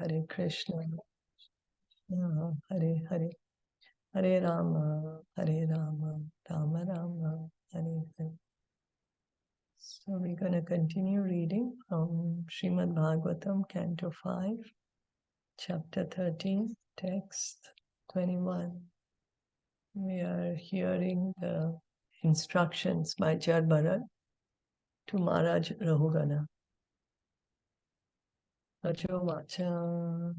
Hare Krishna, Hare Hare, Hare Rama, Rama Rama, Hare Hare. So we're going to continue reading from Srimad Bhagavatam, Canto 5, Chapter 13, Text 21. We are hearing the instructions by Jaḍa to Maharaj Rahūgaṇa. Vachan.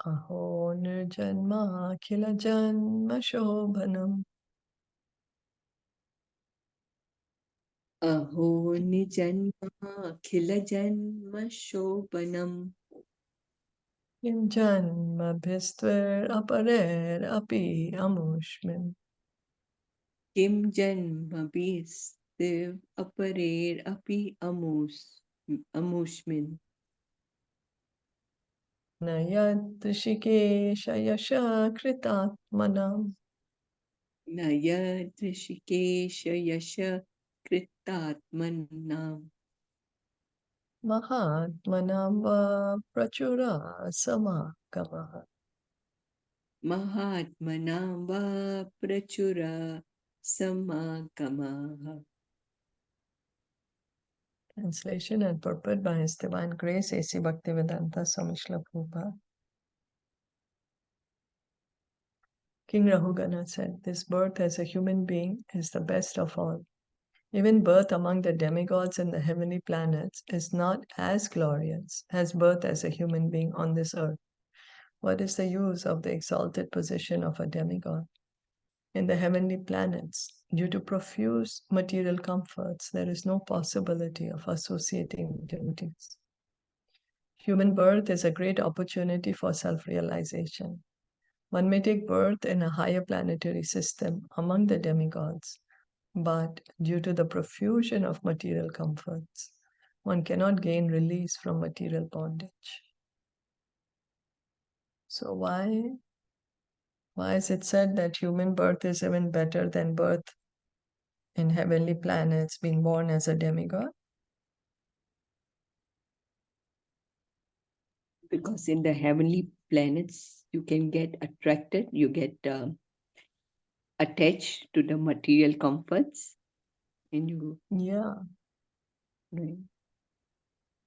Aho nirjanma khila janma shobhanam. Aho nijanma khila janma shobhanam. Kim janma bhistver aparer api amushmin. Kim janma bistiv aparer api amushmin. Nayad rishikesha yasha kritatmanam. Naya drishikesha yasha kritatmanam. Mahatmanam va prachura samakamaha. Mahatmanam va prachura samakamaha. Translation and purport by His Divine Grace A.C. Bhaktivedanta Swami Srila Prabhupada. King Rahūgaṇa said, "This birth as a human being is the best of all. Even birth among the demigods and the heavenly planets is not as glorious as birth as a human being on this earth. What is the use of the exalted position of a demigod? In the heavenly planets, due to profuse material comforts, there is no possibility of associating with devotees. Human birth is a great opportunity for self-realization. One may take birth in a higher planetary system among the demigods, but due to the profusion of material comforts, one cannot gain release from material bondage." So why is it said that human birth is even better than birth in heavenly planets, being born as a demigod? Because in the heavenly planets, you can get attracted, you get attached to the material comforts, and you. Yeah. Right.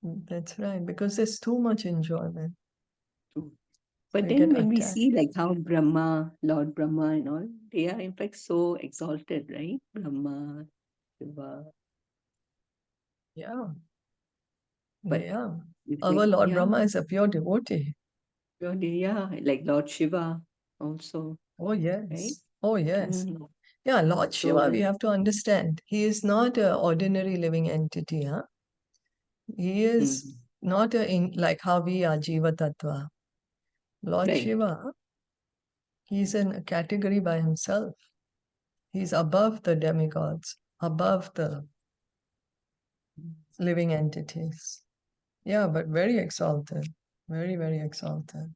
That's right, because there's too much enjoyment. True. But We then get when we attached. see like how Brahma, Lord Brahma and all, they are in fact so exalted, right? Brahma, Shiva. Yeah. But Yeah. it's Our like, Lord yeah, Brahma is a pure devotee. yeah, like Lord Shiva also, Oh, yes. right? Oh, yes. Mm. Yeah, Lord So Shiva, we have to understand, he is not an ordinary living entity. Huh? He is not like how we are Jiva Tattva. Lord right. Shiva, he's in a category by himself. He's above the demigods, above the living entities. Yeah, but very exalted. Very, very exalted.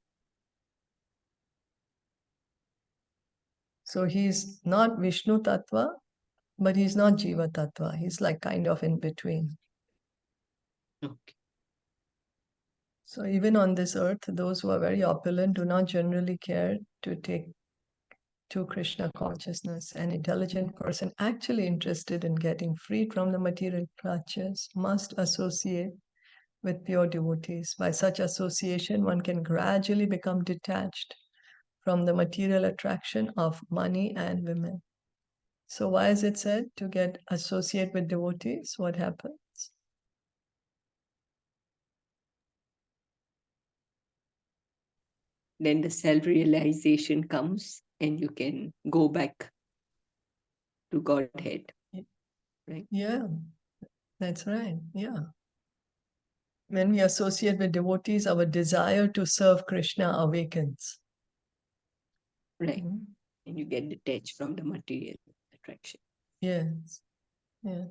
So he's not Vishnu Tattva, but he's not Jiva Tattva. He's like kind of in between. Okay. So even on this earth, those who are very opulent do not generally care to take to Krishna consciousness. An intelligent person actually interested in getting freed from the material clutches must associate with pure devotees. By such association, one can gradually become detached from the material attraction of money and women. So why is it said to get associate with devotees? What happens? Then the self-realization comes and you can go back to Godhead, right? Yeah, that's right. Yeah. When we associate with devotees, our desire to serve Krishna awakens. Right. And you get detached from the material attraction. Yes, yes.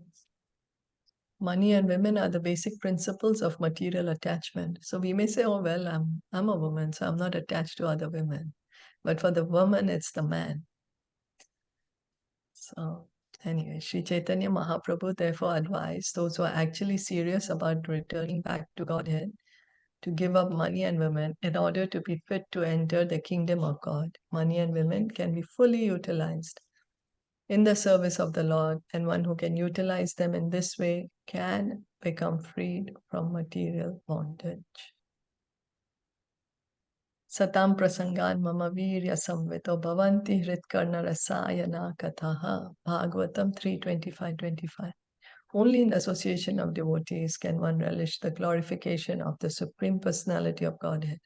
Money and women are the basic principles of material attachment. So we may say, oh, well, I'm a woman, so I'm not attached to other women. But for the woman, it's the man. So Anyway, Sri Chaitanya Mahaprabhu therefore advised those who are actually serious about returning back to Godhead to give up money and women in order to be fit to enter the kingdom of God. Money and women can be fully utilized in the service of the Lord, and one who can utilize them in this way can become freed from material bondage. Satam prasangan mama virya samvito bhavanti hritkarna rasayana kathaha. Bhagavatam 3:25-25. Only in the association of devotees can one relish the glorification of the Supreme Personality of Godhead.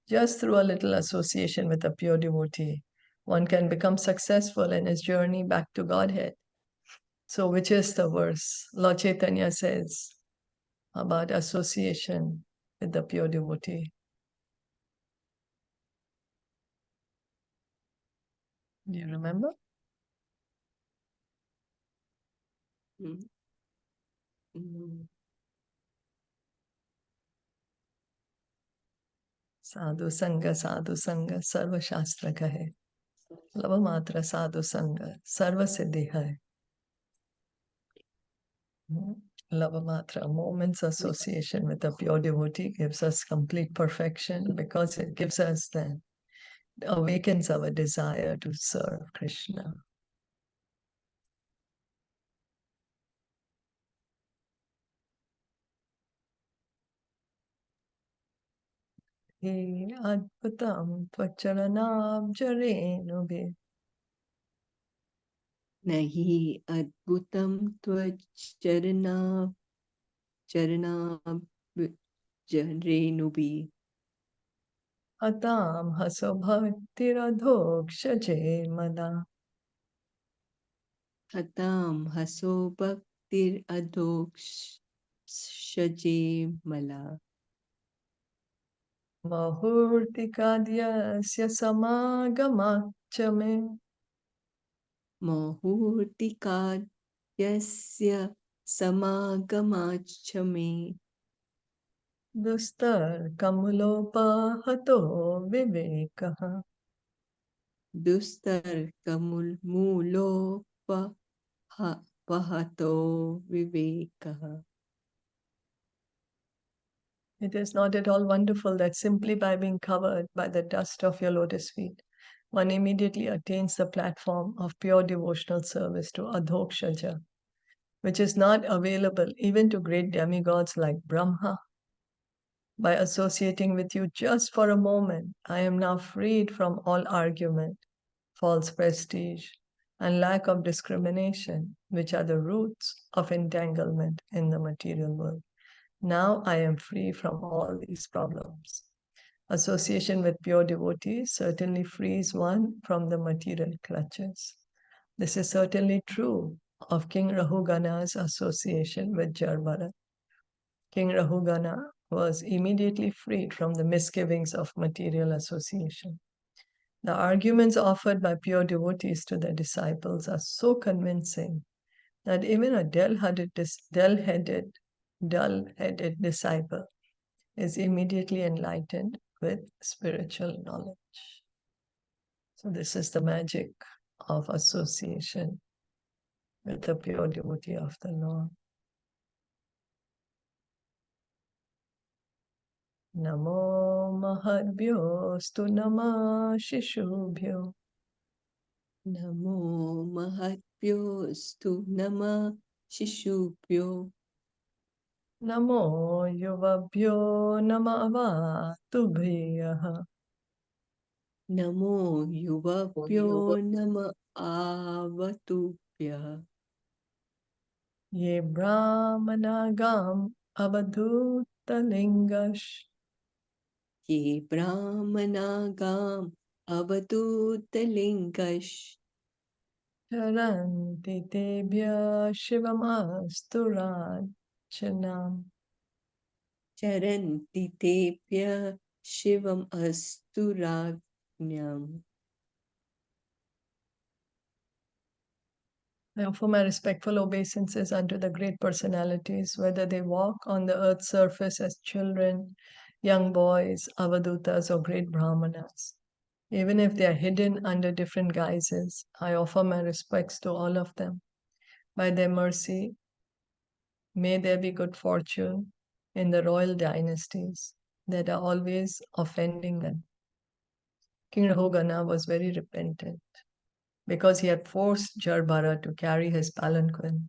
Just through a little association with a pure devotee, one can become successful in his journey back to Godhead. So, which is the verse? Lord Chaitanya says about association with the pure devotee. Do you remember? साधु संग सर्व शास्त्र कहे love मात्र साधु संग सर्व सिद्धि है. Lava Matra, a moment's association with a pure devotee gives us complete perfection because it gives us then, awakens our desire to serve Krishna. He adbhutam tvacharanabjarenubhi. Nahi adbhutam tvacharanabjarenubi. Atam haso bhaktiradhokshaje mada. Hatam haso bhaktir adhokshaje mala. Mahurtikadyasya samagamachame. Mahurtikadyasya samagamachame. Dustar kamulopahato vivekaha. Dustar pahato vivekaha. It is not at all wonderful that simply by being covered by the dust of your lotus feet, one immediately attains the platform of pure devotional service to Adhokshaja, which is not available even to great demigods like Brahma. By associating with you just for a moment, I am now freed from all argument, false prestige, and lack of discrimination, which are the roots of entanglement in the material world. Now I am free from all these problems. Association with pure devotees certainly frees one from the material clutches. This is certainly true of King Rahūgaṇa's association with Jaḍa. King Rahūgaṇa was immediately freed from the misgivings of material association. The arguments offered by pure devotees to their disciples are so convincing that even a dull-headed disciple is immediately enlightened with spiritual knowledge. So this is the magic of association with the pure devotee of the Lord. Namo Mahadbhyo Stu Nama Shishubhyo. Namo Mahatbhyo Stu Nama Shishubhyo. Namo Yuvabhyo Namava Tubhyaha. Namo Yuvabhyo Nama Avatubhya. Ye Brahmanagam Avadhutalingash. Ye Brahmanagam Avadutalingash. Charanti Tebhya Shivamasturadchanam. Charanti Tebhya Shivam Asturagnyam. I offer my respectful obeisances unto the great personalities, whether they walk on the earth's surface as children, young boys, avadutas, or great brahmanas. Even if they are hidden under different guises, I offer my respects to all of them. By their mercy, may there be good fortune in the royal dynasties that are always offending them. King Rahūgaṇa was very repentant because he had forced Jaḍa to carry his palanquin.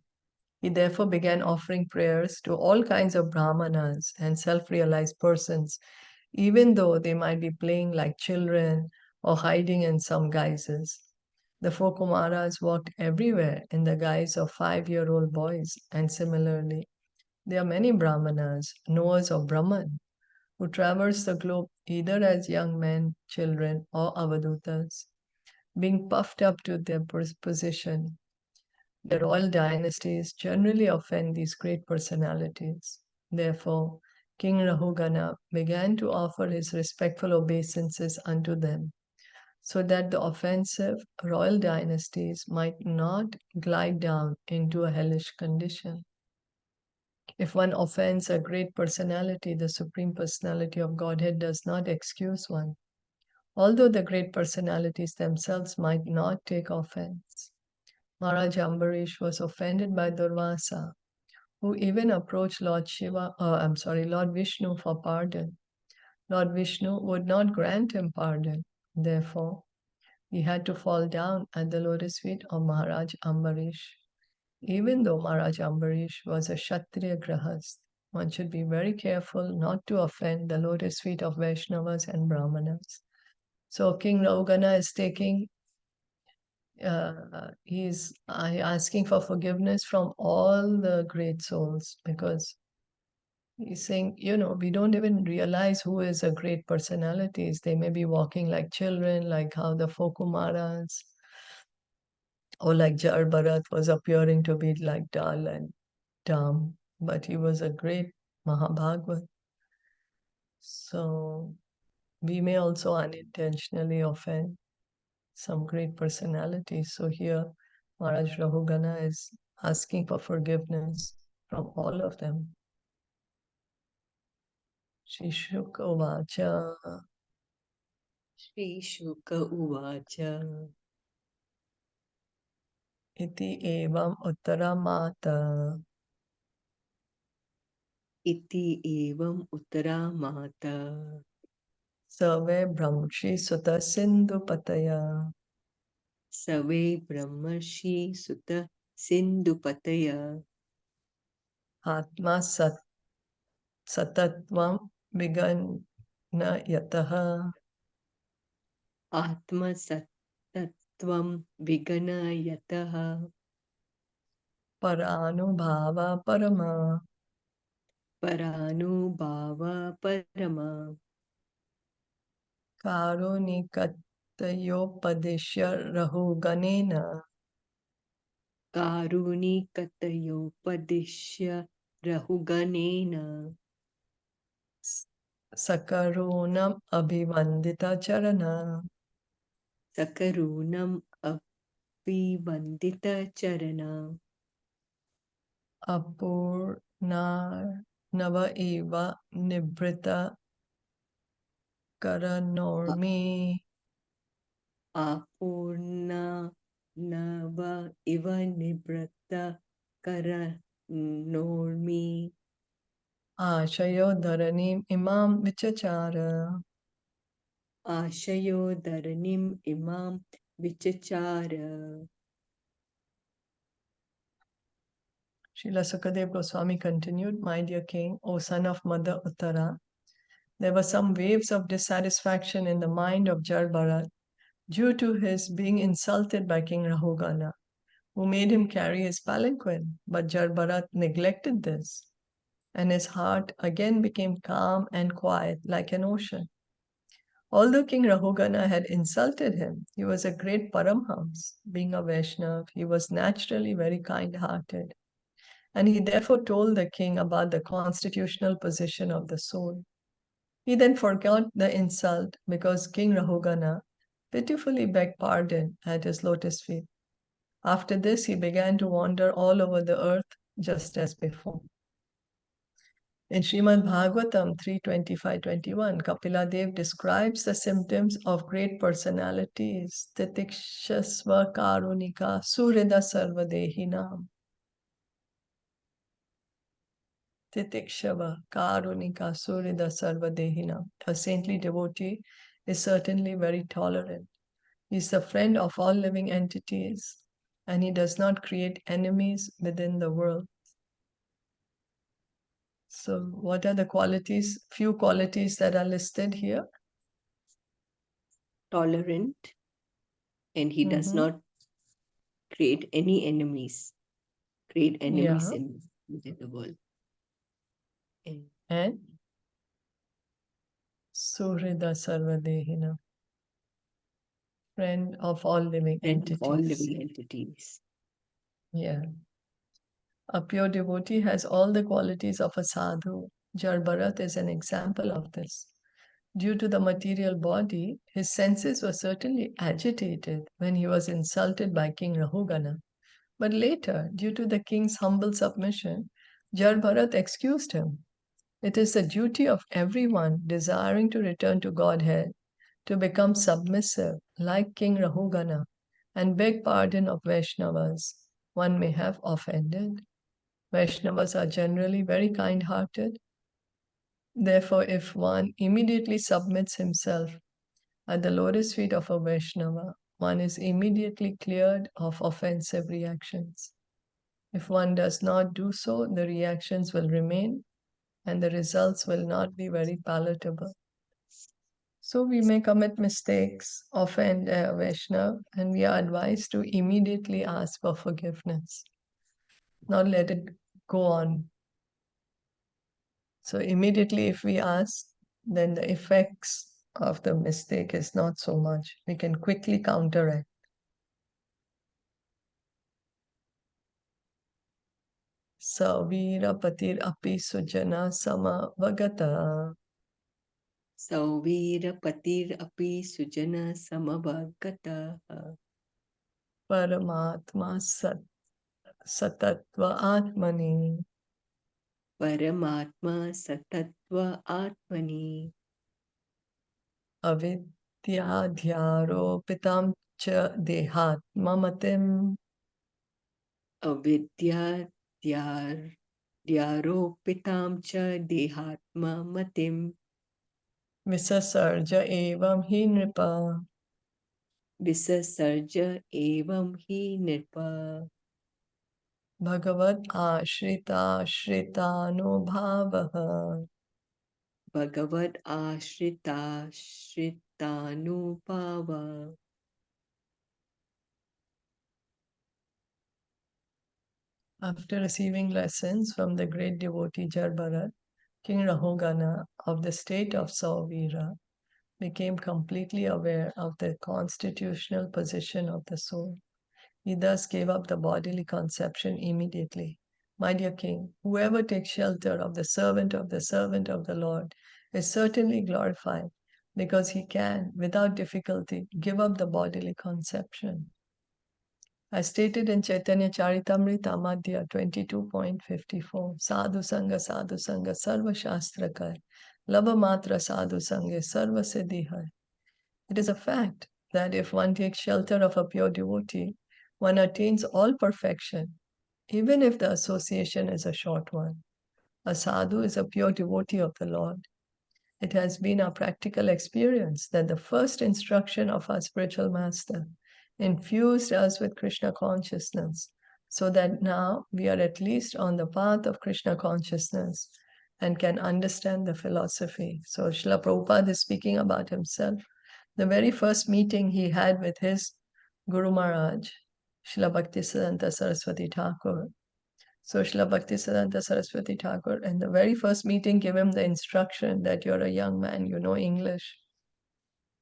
He therefore began offering prayers to all kinds of brahmanas and self-realized persons, even though they might be playing like children or hiding in some guises. The four Kumaras walked everywhere in the guise of 5-year-old boys, and similarly, there are many brahmanas, knowers of Brahman, who traverse the globe either as young men, children, or avadutas, being puffed up to their position. The royal dynasties generally offend these great personalities. Therefore, King Rahūgaṇa began to offer his respectful obeisances unto them, so that the offensive royal dynasties might not glide down into a hellish condition. If one offends a great personality, the Supreme Personality of Godhead does not excuse one, although the great personalities themselves might not take offense. Maharaj Ambarish was offended by Durvasa, who even approached Lord Vishnu for pardon. Lord Vishnu would not grant him pardon. Therefore, he had to fall down at the lotus feet of Maharaj Ambarish. Even though Maharaj Ambarish was a Kshatriya Grahast, one should be very careful not to offend the lotus feet of Vaishnavas and Brahmanas. So King Rahūgaṇa is he's asking for forgiveness from all the great souls, because he's saying, we don't even realize who is a great personalities. They may be walking like children, like how the four Kumaras, or like Jaḍa was appearing to be like dull and dumb, but he was a great Mahabhagavat. So we may also unintentionally offend some great personalities. So here, Maharaj Rahūgaṇa is asking for forgiveness from all of them. Shri Shuka Uvacha. Shri Shuka Uvacha. Iti evam uttaramata. Iti evam uttaramata. Save Brahmshi Sutta Sindhu Pataya. Save Brahmarshi Sutta Sindhupataya. Atma Satatvam Vigana Yataha. Atma Sattvam Viganayataha. Paranubhava Parama. Paranubhava Parama. Karunikatayopadishya Rahūgaṇena. Karunikatayopadishya Rahūgaṇena. Sakarunam Abhivandita Charana. Sakarunam Abhivandita Charana. Apurna Nava Eva Nibrita Karanormi. Apurna Nava Iva Nibrata Karanormi. Ashayo Dharanim Imam Vichachara. Ashayo Dharanim Imam Vichachara. Srila Sukadeva Goswami continued, My dear king, O son of Mother Uttara, there were some waves of dissatisfaction in the mind of Jaḍa due to his being insulted by King Rahūgaṇa, who made him carry his palanquin. But Jaḍa neglected this, and his heart again became calm and quiet like an ocean. Although King Rahūgaṇa had insulted him, he was a great Paramhams. Being a Vaishnava, he was naturally very kind-hearted, and he therefore told the king about the constitutional position of the soul. He then forgot the insult because King Rahūgaṇa pitifully begged pardon at his lotus feet. After this, he began to wander all over the earth just as before. In Srimad Bhagavatam 3.25.21, Kapila describes the symptoms of great personalities, Titikshasva Karunika Surida Sarvadehinam. Titikshava Karunika Surida Sarvadehina. A saintly devotee is certainly very tolerant. He is the friend of all living entities, and he does not create enemies within the world. So, what are the qualities, few qualities that are listed here? Tolerant, and he does not create any enemies, Yeah. within the world. And Surida Sarvadehina, friend of all living Friend of all entities. living entities. Yeah. A pure devotee has all the qualities of a sadhu. Jaḍa is an example of this. Due to the material body, his senses were certainly agitated when he was insulted by King Rahūgaṇa. But later, due to the king's humble submission, Jaḍa excused him. It is the duty of everyone desiring to return to Godhead to become submissive like King Rahūgaṇa and beg pardon of Vaishnavas one may have offended. Vaishnavas are generally very kind-hearted. Therefore, if one immediately submits himself at the lotus feet of a Vaishnava, one is immediately cleared of offensive reactions. If one does not do so, the reactions will remain and the results will not be very palatable. So we may commit mistakes, offend a Vaishnava, and we are advised to immediately ask for forgiveness, not let it go on. So immediately if we ask, then the effects of the mistake is not so much. We can quickly counteract. Savira patir api sujana samavagata. Sauvira patir api sujana samavagata. Paramatma satatva atmani. Paramatma satatva atmani. Avidyadhyaropitam cha dehatmamatim. Avidya dyaropitam cha dehatma matim. Visasarja evam hi nripa. Visasarja evam hi nirpa. Bhagavad ashrita shritanubhavaha. Bhagavad ashrita shritanupava. After receiving lessons from the great devotee Jaḍa, King Rahūgaṇa of the state of Sauvira became completely aware of the constitutional position of the soul. He thus gave up the bodily conception immediately. My dear king, whoever takes shelter of the servant of the Lord is certainly glorified because he can, without difficulty, give up the bodily conception. As stated in Caitaniya Caritamita Madhya 22.54, Sadhu Sangha Sarva Shastra Kar, Lava Matra Sadhu Sangha Sarva Siddhi Hai. It is a fact that if one takes shelter of a pure devotee, one attains all perfection, even if the association is a short one. A sadhu is a pure devotee of the Lord. It has been our practical experience that the first instruction of our spiritual master infused us with Krishna consciousness, so that now we are at least on the path of Krishna consciousness and can understand the philosophy. So Srila Prabhupada is speaking about himself. The very first meeting he had with his Guru Maharaj, Srila Bhaktisiddhanta Saraswati Thakur. So Srila Bhaktisiddhanta Saraswati Thakur, in the very first meeting, gave him the instruction that you're a young man, you know English.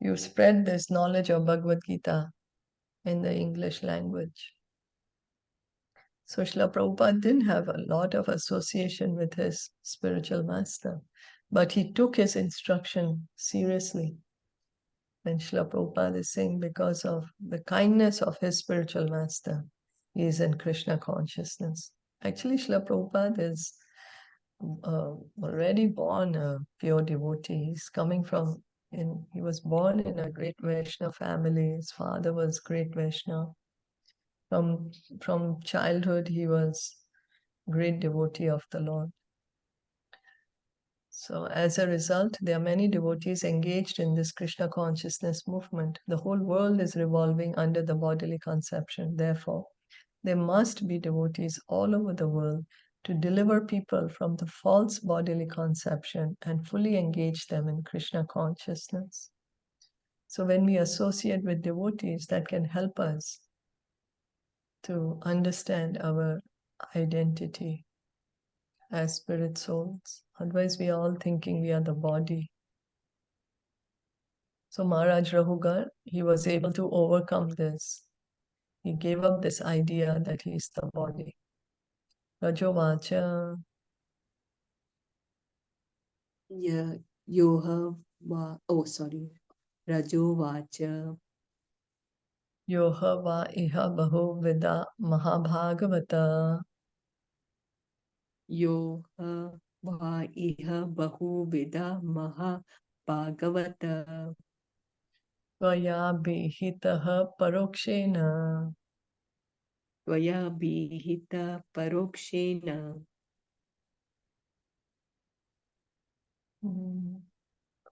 You spread this knowledge of Bhagavad Gita in the English language. So Srila Prabhupada didn't have a lot of association with his spiritual master, but he took his instruction seriously. And Srila Prabhupada is saying because of the kindness of his spiritual master, he is in Krishna consciousness. Actually, Srila Prabhupada is already born a pure devotee. He was born in a great Vaishnava family. His father was great Vaishnava. From childhood, he was great devotee of the Lord. So as a result, there are many devotees engaged in this Krishna consciousness movement. The whole world is revolving under the bodily conception. Therefore, there must be devotees all over the world to deliver people from the false bodily conception and fully engage them in Krishna consciousness. So when we associate with devotees, that can help us to understand our identity as spirit souls. Otherwise, we are all thinking we are the body. So Maharaj Rahūgaṇa, he was able to overcome this. He gave up this idea that he is the body. Rajovacha. Yeah, Yoha va. Oh, sorry. Rajovacha. Yoha va iha bahu vida mahabhagavata. Yoha va iha bahu vida maha bhagavata. Tvaya bihitaha parokshena. Tvaya bihita parokshena.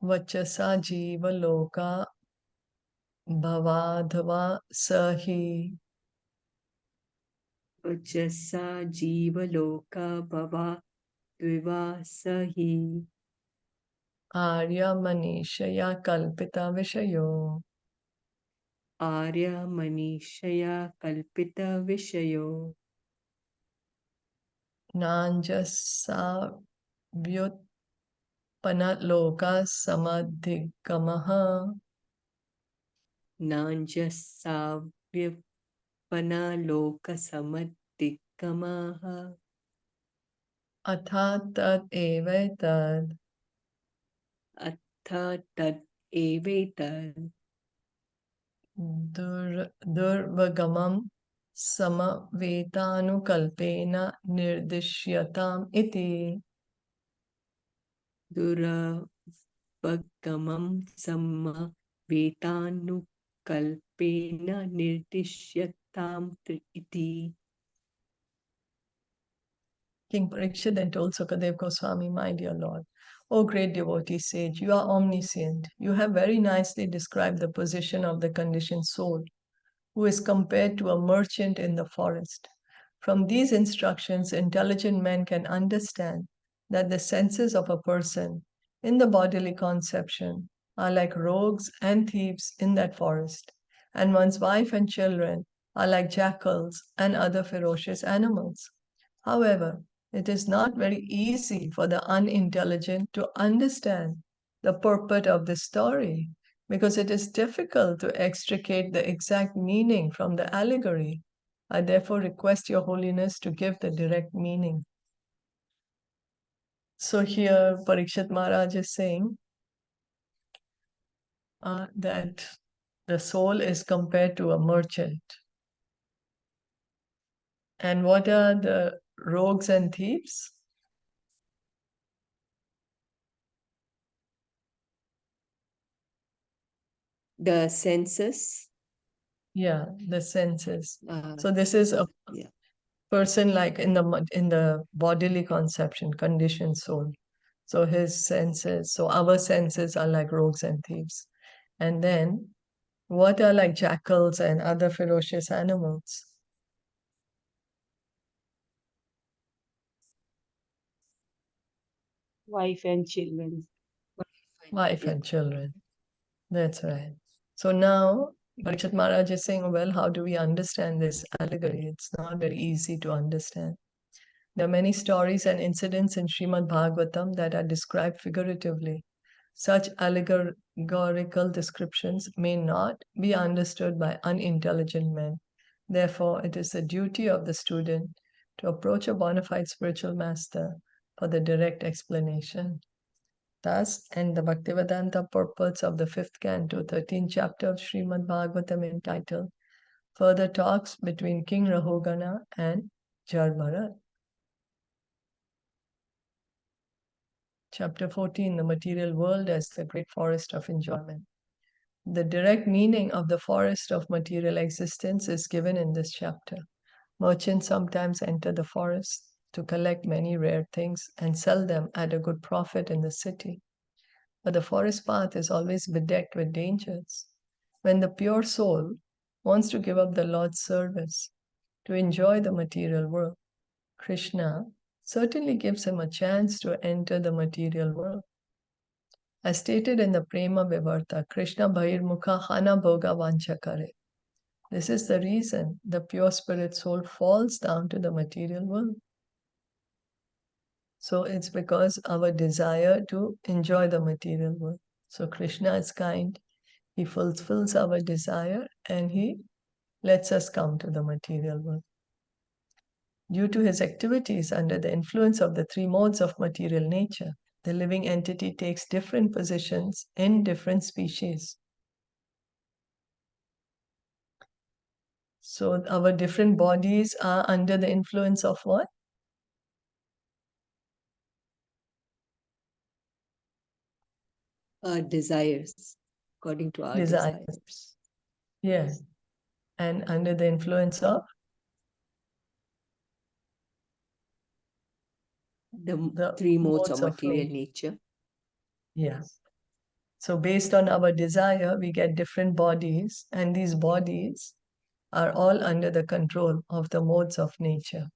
Vachasa jiva loka bhavadhava sahi. Vachasa jiva loka bhava dviva sahi. Arya manishaya kalpita vishayo. Arya manishaya kalpita vishayo. Nanjasa vyutpana loka samadhikamaha. Nanjasavyapana loka samadikamaha. Atha tad evaitad. Atha tad evetad. Durvagamam samavetanukalpena nirdishyatam iti. Duravagamam samma vetanukalpena nirdishyatam iti. King Parikshit then told Sukadeva Goswami, my dear Lord, O great devotee sage, you are omniscient. You have very nicely described the position of the conditioned soul, who is compared to a merchant in the forest. From these instructions, intelligent men can understand that the senses of a person in the bodily conception are like rogues and thieves in that forest, and one's wife and children are like jackals and other ferocious animals. However, it is not very easy for the unintelligent to understand the purport of the story because it is difficult to extricate the exact meaning from the allegory. I therefore request Your Holiness to give the direct meaning. So here Parikshit Maharaj is saying that the soul is compared to a merchant. And what are the rogues and thieves? The senses. Yeah, the senses. So this is a Yeah. person like in the bodily conception, conditioned soul. So his senses, so our senses are like rogues and thieves. And then what are like jackals and other ferocious animals? Wife and children. Wife and children. That's right. So now Parikshit Maharaj is saying, well, how do we understand this allegory? It's not very easy to understand. There are many stories and incidents in Srimad Bhagavatam that are described figuratively. Such allegorical descriptions may not be understood by unintelligent men. Therefore, it is the duty of the student to approach a bona fide spiritual master for the direct explanation. Thus, and the Bhaktivedanta purports of the 5th canto, 13th chapter of Srimad Bhagavatam entitled Further Talks Between King Rahūgaṇa and Jaḍa. Chapter 14, The Material World as the Great Forest of Enjoyment. The direct meaning of the forest of material existence is given in this chapter. Merchants sometimes enter the forest to collect many rare things and sell them at a good profit in the city. But the forest path is always bedecked with dangers. When the pure soul wants to give up the Lord's service to enjoy the material world, Krishna certainly gives him a chance to enter the material world. As stated in the Prema Vivarta, Krishna Bhahirmukha Hana Bhoga Vancha Kare. This is the reason the pure spirit soul falls down to the material world. So it's because our desire to enjoy the material world. So Krishna is kind. He fulfills our desire and he lets us come to the material world. Due to his activities under the influence of the three modes of material nature, the living entity takes different positions in different species. So our different bodies are under the influence of what? Our desires, according to our desires. Yes. And under the influence of? The three modes of material nature. Yeah. So based on our desire, we get different bodies, and these bodies are all under the control of the modes of nature.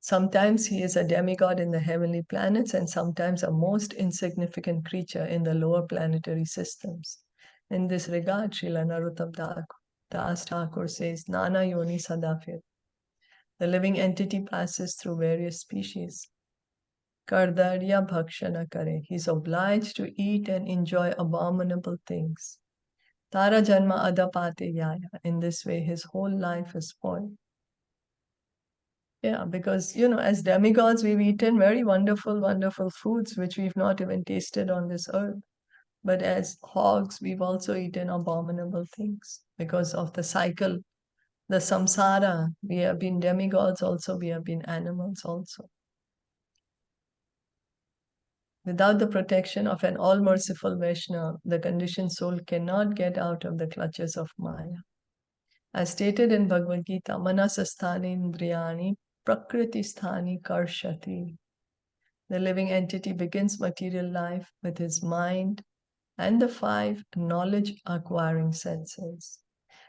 Sometimes he is a demigod in the heavenly planets, and sometimes a most insignificant creature in the lower planetary systems. In this regard, Srila Narottam Das Thakur says, Nana Yoni Sadafir. The living entity passes through various species. Kardarya bhakshana kare. He is obliged to eat and enjoy abominable things. Tara janma adapate yaya. In this way, his whole life is spoiled. Yeah, because, as demigods, we've eaten very wonderful, wonderful foods which we've not even tasted on this earth. But as hogs, we've also eaten abominable things because of the cycle, the samsara. We have been demigods also, we have been animals also. Without the protection of an all-merciful Vaishnava, the conditioned soul cannot get out of the clutches of Maya. As stated in Bhagavad Gita, Manasasthani Indriyani Prakriti Sthani Karshati. The living entity begins material life with his mind and the 5 knowledge-acquiring senses.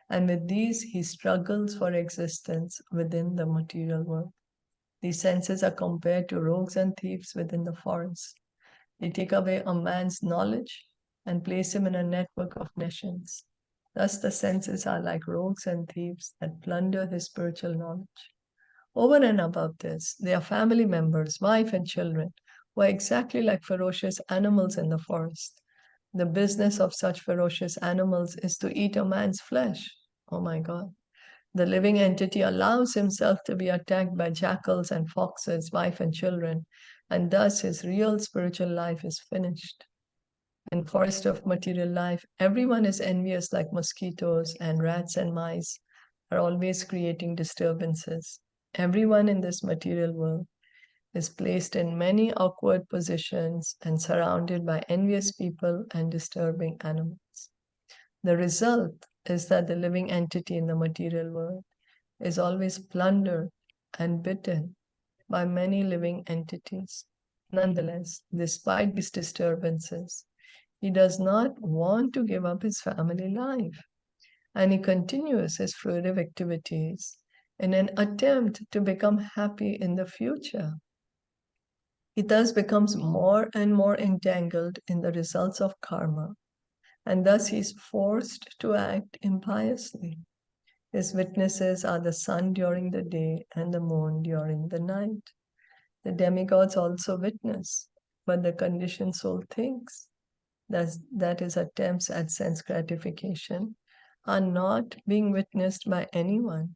And with these, he struggles for existence within the material world. These senses are compared to rogues and thieves within the forest. They take away a man's knowledge and place him in a network of nations. Thus, the senses are like rogues and thieves that plunder his spiritual knowledge. Over and above this, they are family members, wife and children, who are exactly like ferocious animals in the forest. The business of such ferocious animals is to eat a man's flesh. Oh my God. The living entity allows himself to be attacked by jackals and foxes, wife and children, and thus his real spiritual life is finished. In forest of material life, everyone is envious like mosquitoes, and rats and mice are always creating disturbances. Everyone in this material world is placed in many awkward positions and surrounded by envious people and disturbing animals. The result is that the living entity in the material world is always plundered and bitten by many living entities. Nonetheless, despite these disturbances, he does not want to give up his family life, and he continues his fruitive activities in an attempt to become happy in the future. He thus becomes more and more entangled in the results of karma, and thus he is forced to act impiously. His witnesses are the sun during the day and the moon during the night. The demigods also witness, but the conditioned soul thinks that his attempts at sense gratification are not being witnessed by anyone.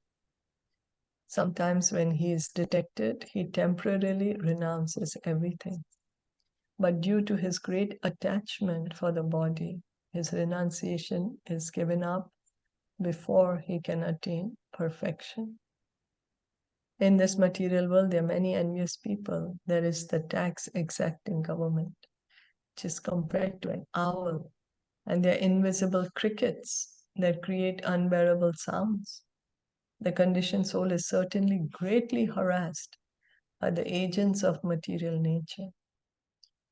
Sometimes when he is detected, he temporarily renounces everything. But due to his great attachment for the body, his renunciation is given up before he can attain perfection. In this material world, there are many envious people. There is the tax exacting government, which is compared to an owl, and there are invisible crickets that create unbearable sounds. The conditioned soul is certainly greatly harassed are the agents of material nature,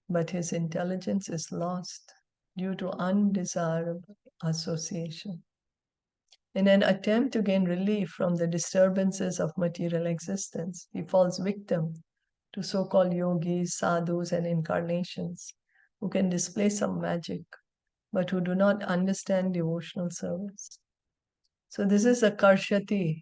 but his intelligence is lost due to undesirable association. In an attempt to gain relief from the disturbances of material existence, he falls victim to so-called yogis, sadhus, and incarnations who can display some magic, but who do not understand devotional service. So this is a karshati.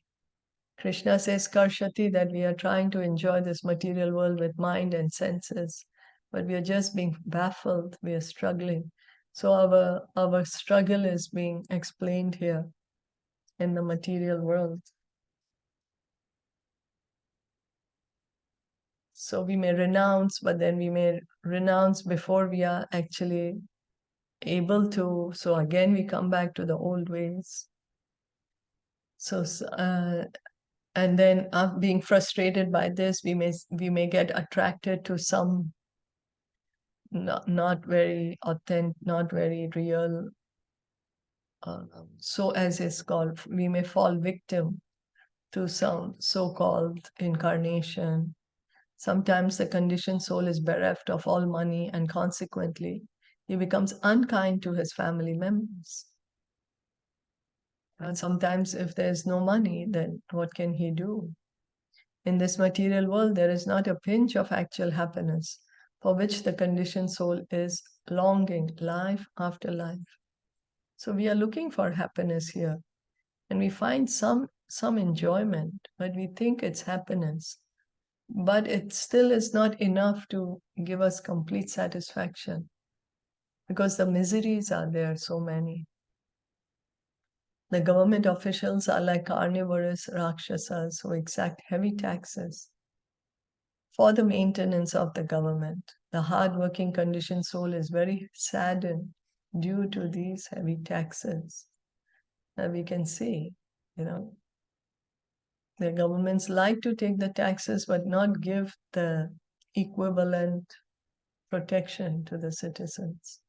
Krishna says karshati, that we are trying to enjoy this material world with mind and senses, but we are just being baffled, we are struggling. So our struggle is being explained here in the material world. So we may renounce, but then we may renounce before we are actually able to. So again, we come back to the old ways. So, and then being frustrated by this, we may get attracted to some not very authentic, not very real. So as it's called, we may fall victim to some so-called incarnation. Sometimes the conditioned soul is bereft of all money, and consequently, he becomes unkind to his family members. And sometimes if there's no money, then what can he do? In this material world, there is not a pinch of actual happiness for which the conditioned soul is longing life after life. So we are looking for happiness here, and we find some enjoyment, but we think it's happiness. But it still is not enough to give us complete satisfaction, because the miseries are there, so many. The government officials are like carnivorous rakshasas who exact heavy taxes for the maintenance of the government. The hard-working conditioned soul is very saddened due to these heavy taxes. And we can see, the governments like to take the taxes but not give the equivalent protection to the citizens.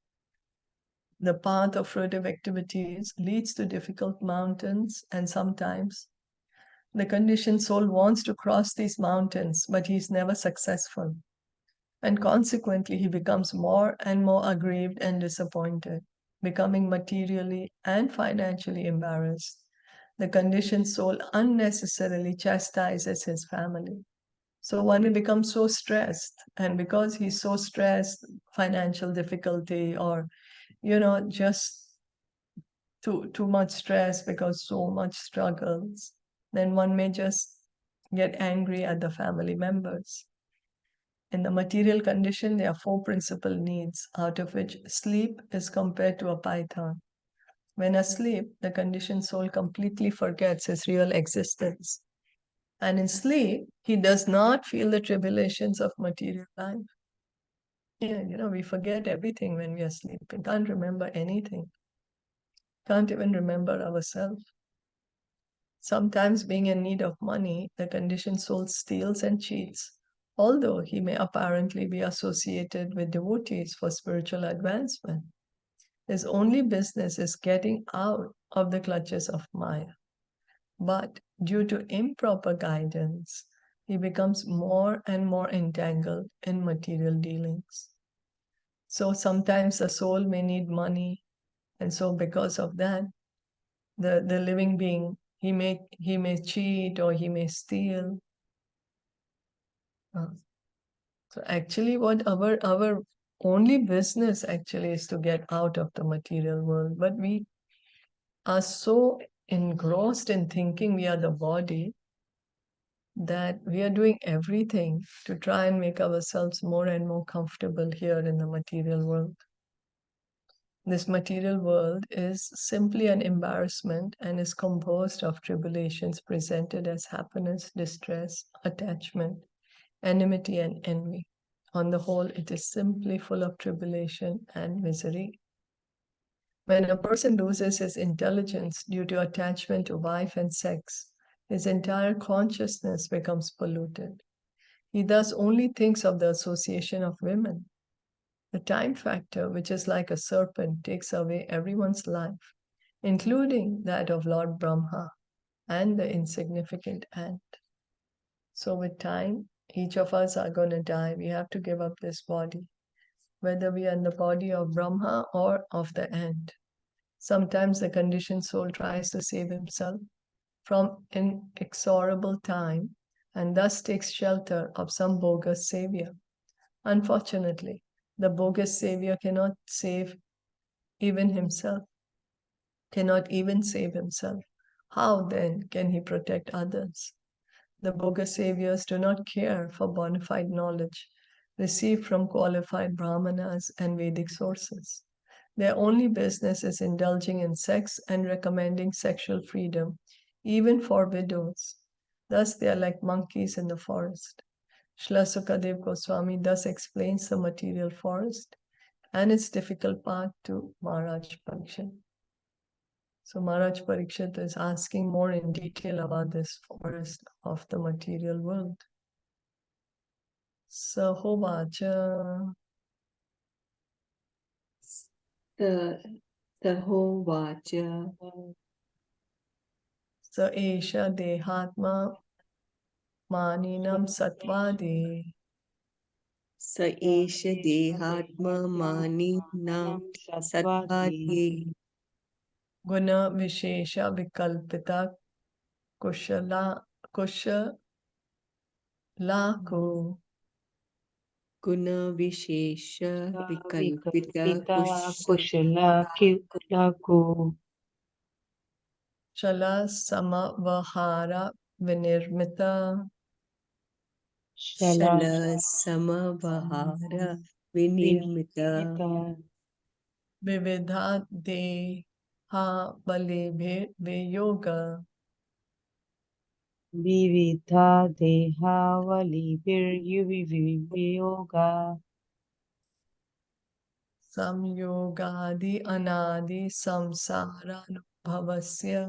The path of fruitive activities leads to difficult mountains, and sometimes the conditioned soul wants to cross these mountains, but he is never successful. And consequently, he becomes more and more aggrieved and disappointed, becoming materially and financially embarrassed. The conditioned soul unnecessarily chastises his family. So one will become so stressed, and because he's so stressed, financial difficulty, or just too much stress because so much struggles, then one may just get angry at the family members. In the material condition, there are four principal needs, out of which sleep is compared to a python. When asleep, the conditioned soul completely forgets his real existence. And in sleep, he does not feel the tribulations of material life. Yeah, we forget everything when we are sleeping. Can't remember anything. Can't even remember ourselves. Sometimes, being in need of money, the conditioned soul steals and cheats, although he may apparently be associated with devotees for spiritual advancement. His only business is getting out of the clutches of Maya. But due to improper guidance, he becomes more and more entangled in material dealings. So sometimes the soul may need money, and so because of that, the living being, he may cheat or he may steal. So actually, what our only business actually is to get out of the material world, but we are so engrossed in thinking we are the body that we are doing everything to try and make ourselves more and more comfortable here in the material world. This material world is simply an embarrassment and is composed of tribulations presented as happiness, distress, attachment, enmity, and envy. On the whole, it is simply full of tribulation and misery. When a person loses his intelligence due to attachment to wife and sex, his entire consciousness becomes polluted. He thus only thinks of the association of women. The time factor, which is like a serpent, takes away everyone's life, including that of Lord Brahma and the insignificant ant. So with time, Each of us are going to die. We have to give up this body, whether we are in the body of Brahma or of the ant. Sometimes the conditioned soul tries to save himself from inexorable time and thus takes shelter of some bogus savior. Unfortunately, the bogus savior cannot even save himself. How then can he protect others? The bogus saviors do not care for bona fide knowledge received from qualified brahmanas and Vedic sources. Their only business is indulging in sex and recommending sexual freedom, even for widows. Thus, they are like monkeys in the forest. Srila Sukadev Goswami thus explains the material forest and its difficult path to Maharaj Parikshit. So Maharaj Parikshit is asking more in detail about this forest of the material world. Sahovacha. Sahovacha. Sa esha dehatma maninam satvadi. Sa esha dehatma maninam satvadi. Guna vishesha vikalpita kushalako. Guna vishesha vikalpita kushla kilako. Chala samavahara vinirmita. Shala samavahara vinirmita. Vividha deha balibhe yoga. Vividha dehavali viryoga. Samyogadi anadi samsaranubhavasya.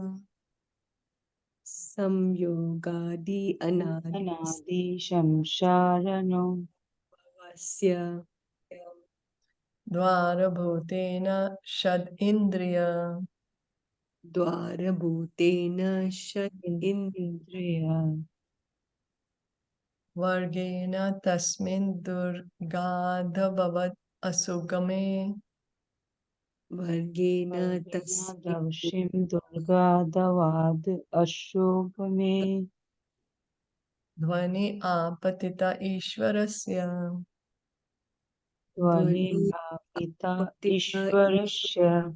Samyogadi Anadi shamsharano. anadivasya. Dvarabhutena shad indriya. Dvarabhutena shad Indriya. Vargena tasmin durgadhavavat asugame. Vargena Davshim Durga Davad Ashogame. Dhvani apatita ishvarasya. Dhvani Pita apatita Ishvarasya.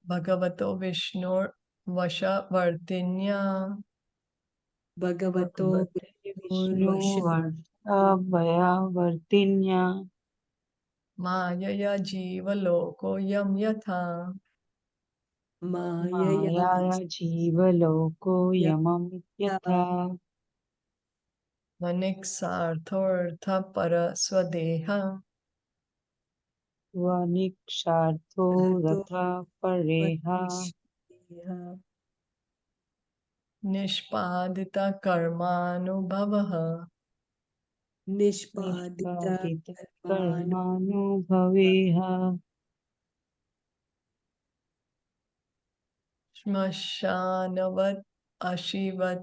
Bhagavato Vishnur Vashavartinya. Bhagavato Vishnu Vishnu Vartabhaya Vartinya. Mayaya jiva loko yam yatha. Mayaya Maya Jiva Loko Yamam Yatha. Maniksarthortha para swadeha. Vanikshartho Ratha Pareha. Nishpadita karmanubhavaha. Nishpadita Nishpadita karmanu Karmanu Bhaveha. Shmashanavat ashivat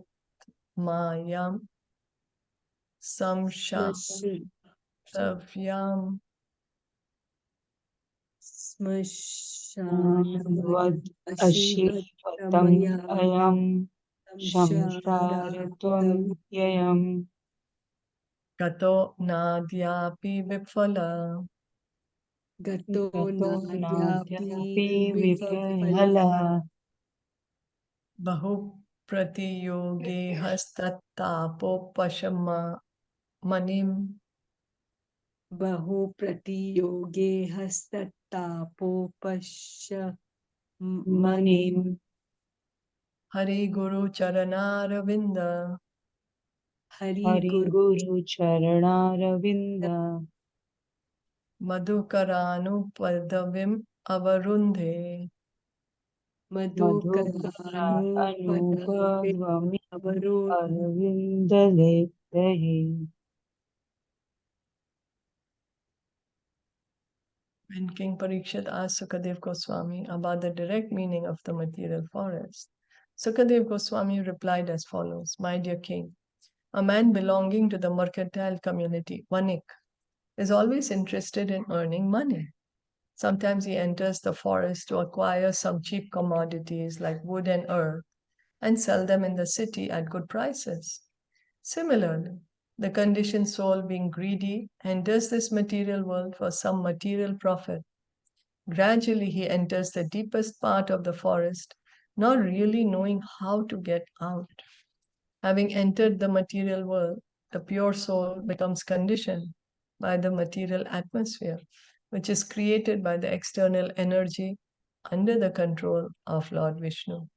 mayam. Samshavyam. Smashanavat Vad Ashivatam Ashivatamaya Ayam. Samsharatam Shamsharatvam Yayam. Gato nadyapi viphala. Gato Gato Nadyapi Nadyapi Viphala Viphala. Bahu pratiyoge hastattapo pashama manim. Bahu Pratiyoge Hastatapo Pasha Manim Manim. Hari Guru Charanaravinda. Hari Hari Guru Guru Charana Madhukaranu padavim avarundhe. Madhukara Madhukaranu Padave Anubhadvami Avaru Arvindalehi. When King Parikshit asked Sukadev Goswami about the direct meaning of the material forest, Sukadev Goswami replied as follows: My dear king, A man belonging to the mercantile community, Vanik, is always interested in earning money. Sometimes he enters the forest to acquire some cheap commodities like wood and earth and sell them in the city at good prices. Similarly, the conditioned soul, being greedy, enters this material world for some material profit. Gradually, he enters the deepest part of the forest, not really knowing how to get out. Having entered the material world, the pure soul becomes conditioned by the material atmosphere, which is created by the external energy under the control of Lord Vishnu.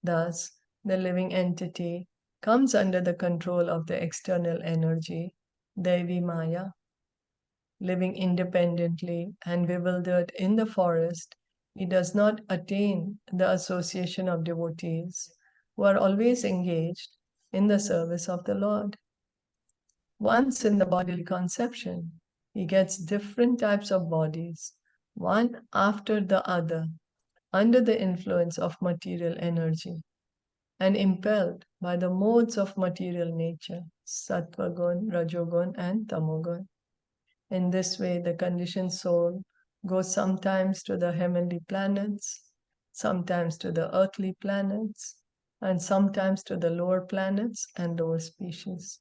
Thus, the living entity comes under the control of the external energy, Devi Maya. Living independently and bewildered in the forest, he does not attain the association of devotees who are always engaged in the service of the Lord. Once in the bodily conception, he gets different types of bodies, one after the other, under the influence of material energy and impelled by the modes of material nature, sattva-gun, rajogun, and tamogun. In this way, the conditioned soul goes sometimes to the heavenly planets, sometimes to the earthly planets, and sometimes to the lower planets and lower species.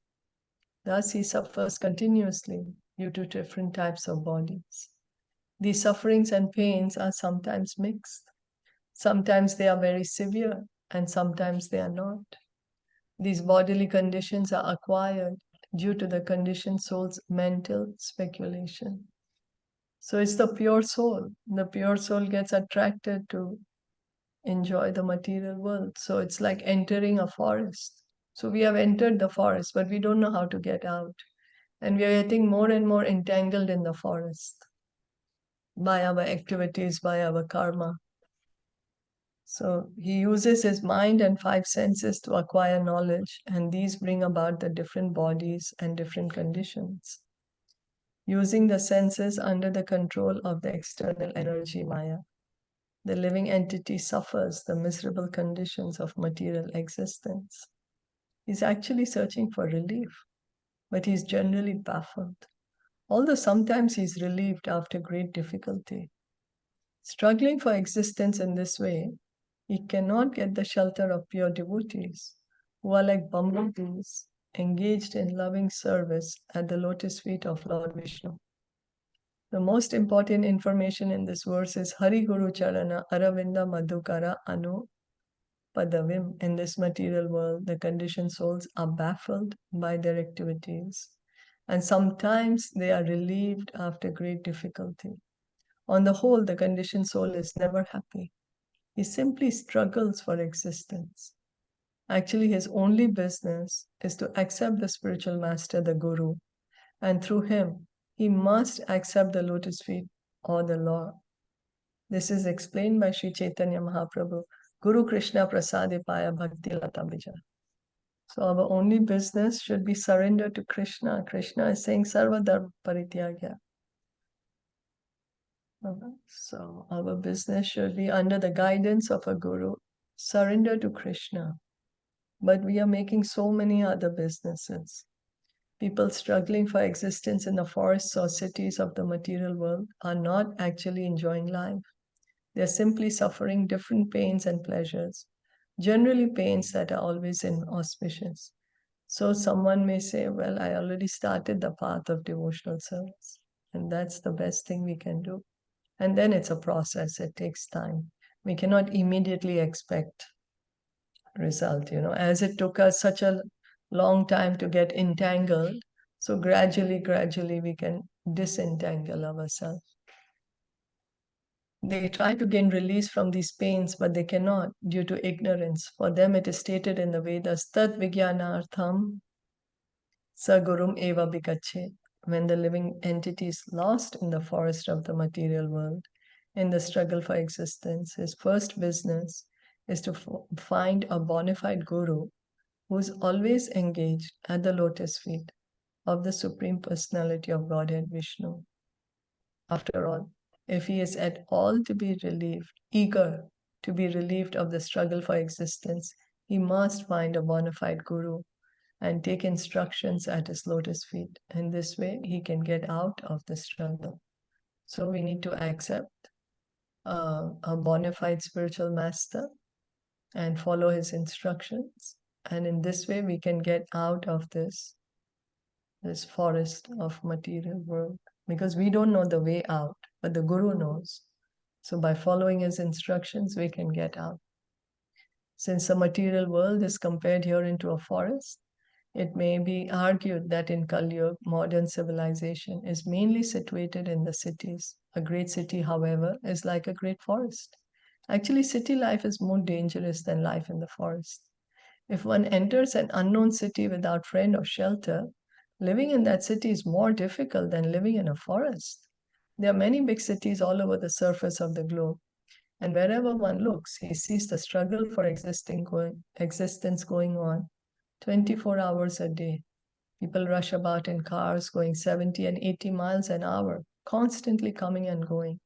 Thus, he suffers continuously due to different types of bodies. These sufferings and pains are sometimes mixed. Sometimes they are very severe, and sometimes they are not. These bodily conditions are acquired due to the conditioned soul's mental speculation. So it's the pure soul. The pure soul gets attracted to enjoy the material world. So it's like entering a forest. So we have entered the forest, but we don't know how to get out. And we are getting more and more entangled in the forest by our activities, by our karma. So he uses his mind and five senses to acquire knowledge, and these bring about the different bodies and different conditions. Using the senses under the control of the external energy Maya, the living entity suffers the miserable conditions of material existence. He's actually searching for relief, but he's generally baffled, although sometimes he's relieved after great difficulty. Struggling for existence in this way, he cannot get the shelter of pure devotees, who are like bumblebees, engaged in loving service at the lotus feet of Lord Vishnu. The most important information in this verse is Hari Guru Charana Aravinda Madhukara Anu Padavim. In this material world, the conditioned souls are baffled by their activities, and sometimes they are relieved after great difficulty. On the whole, the conditioned soul is never happy. He simply struggles for existence. Actually, his only business is to accept the spiritual master, the Guru, and through him, he must accept the lotus feet or the Lord. This is explained by Sri Caitanya Mahaprabhu, Guru Krishna Prasade Paya Bhakti Lata Bija. So our only business should be surrender to Krishna. Krishna is saying Sarva Dharma Parityagya. So our business should be under the guidance of a Guru, surrender to Krishna. But we are making so many other businesses. People struggling for existence in the forests or cities of the material world are not actually enjoying life. They are simply suffering different pains and pleasures, generally pains that are always inauspicious. So someone may say, well, I already started the path of devotional service, and that's the best thing we can do. And then it's a process, it takes time. We cannot immediately expect result, as it took us such a long time to get entangled. So gradually we can disentangle ourselves. They try to gain release from these pains, but they cannot due to ignorance. For them, it is stated in the Vedas, Tat Vijnanartham Sagurum Eva Bikache. When the living entity is lost in the forest of the material world, in the struggle for existence, his first business is to find a bona fide guru who is always engaged at the lotus feet of the Supreme Personality of Godhead Vishnu. After all, if he is at all to be relieved, eager to be relieved of the struggle for existence, he must find a bona fide guru and take instructions at his lotus feet. In this way, he can get out of the struggle. So we need to accept a bona fide spiritual master and follow his instructions. And in this way, we can get out of this forest of material world, because we don't know the way out, but the Guru knows. So by following his instructions, we can get out. Since the material world is compared here into a forest, it may be argued that in Kali Yuga, modern civilization is mainly situated in the cities. A great city, however, is like a great forest. Actually, city life is more dangerous than life in the forest. If one enters an unknown city without friend or shelter, living in that city is more difficult than living in a forest. There are many big cities all over the surface of the globe, and wherever one looks, he sees the struggle for existence going on 24 hours a day. People rush about in cars going 70 and 80 miles an hour, constantly coming and going.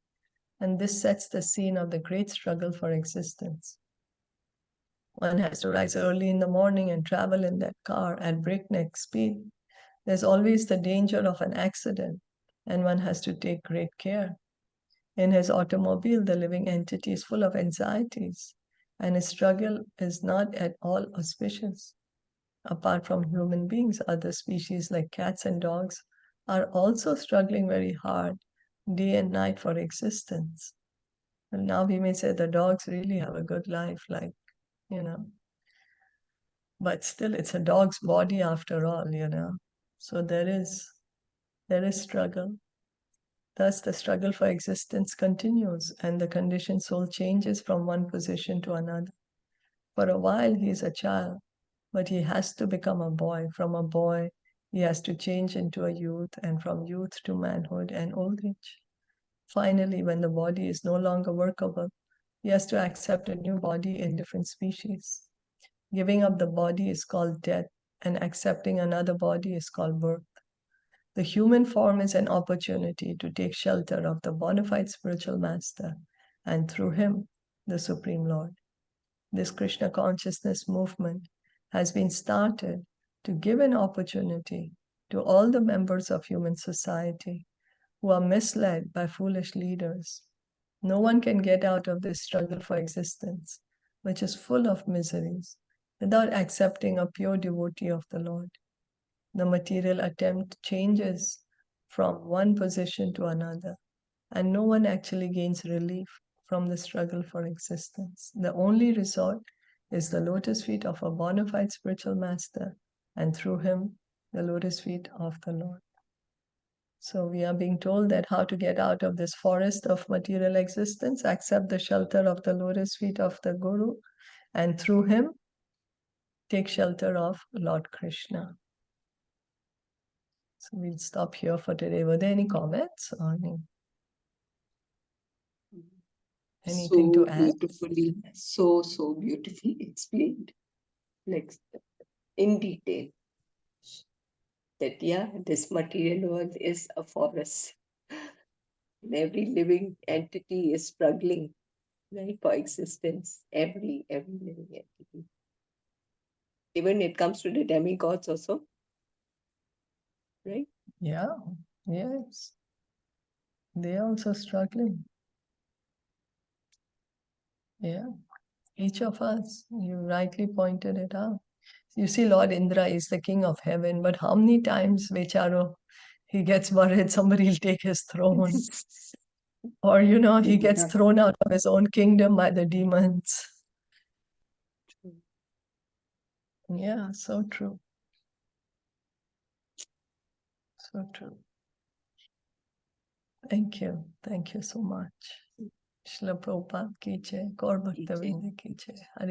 And this sets the scene of the great struggle for existence. One has to rise early in the morning and travel in that car at breakneck speed. There's always the danger of an accident, and one has to take great care. In his automobile, the living entity is full of anxieties, and his struggle is not at all auspicious. Apart from human beings, other species like cats and dogs are also struggling very hard day and night for existence. And now we may say the dogs really have a good life, like, but still it's a dog's body after all, So there is struggle. Thus the struggle for existence continues, and the conditioned soul changes from one position to another. For a while he is a child, but he has to become a boy. From a boy, he has to change into a youth, and from youth to manhood and old age. Finally, when the body is no longer workable, he has to accept a new body in different species. Giving up the body is called death, and accepting another body is called birth. The human form is an opportunity to take shelter of the bona fide spiritual master, and through him, the Supreme Lord. This Krishna consciousness movement has been started to give an opportunity to all the members of human society who are misled by foolish leaders. No one can get out of this struggle for existence, which is full of miseries, without accepting a pure devotee of the Lord. The material attempt changes from one position to another, and no one actually gains relief from the struggle for existence. The only resort is the lotus feet of a bona fide spiritual master, and through him, the lotus feet of the Lord. So we are being told that how to get out of this forest of material existence, accept the shelter of the lotus feet of the Guru, and through him, take shelter of Lord Krishna. So we'll stop here for today. Were there any comments or anything to add? So beautifully explained, like in detail. That this material world is a forest. And every living entity is struggling, right, for existence. Every living entity. Even it comes to the demigods also, right? Yeah, yes. They are also struggling. Yeah, each of us, you rightly pointed it out. You see, Lord Indra is the king of heaven, but how many times, Vecharo, he gets worried somebody will take his throne? Or, he gets thrown out of his own kingdom by the demons. Yeah, so true. So true. Thank you. Thank you so much. Srila Prabhupada ki jai, Gaur Bhakta Vrinda ki jai. Hare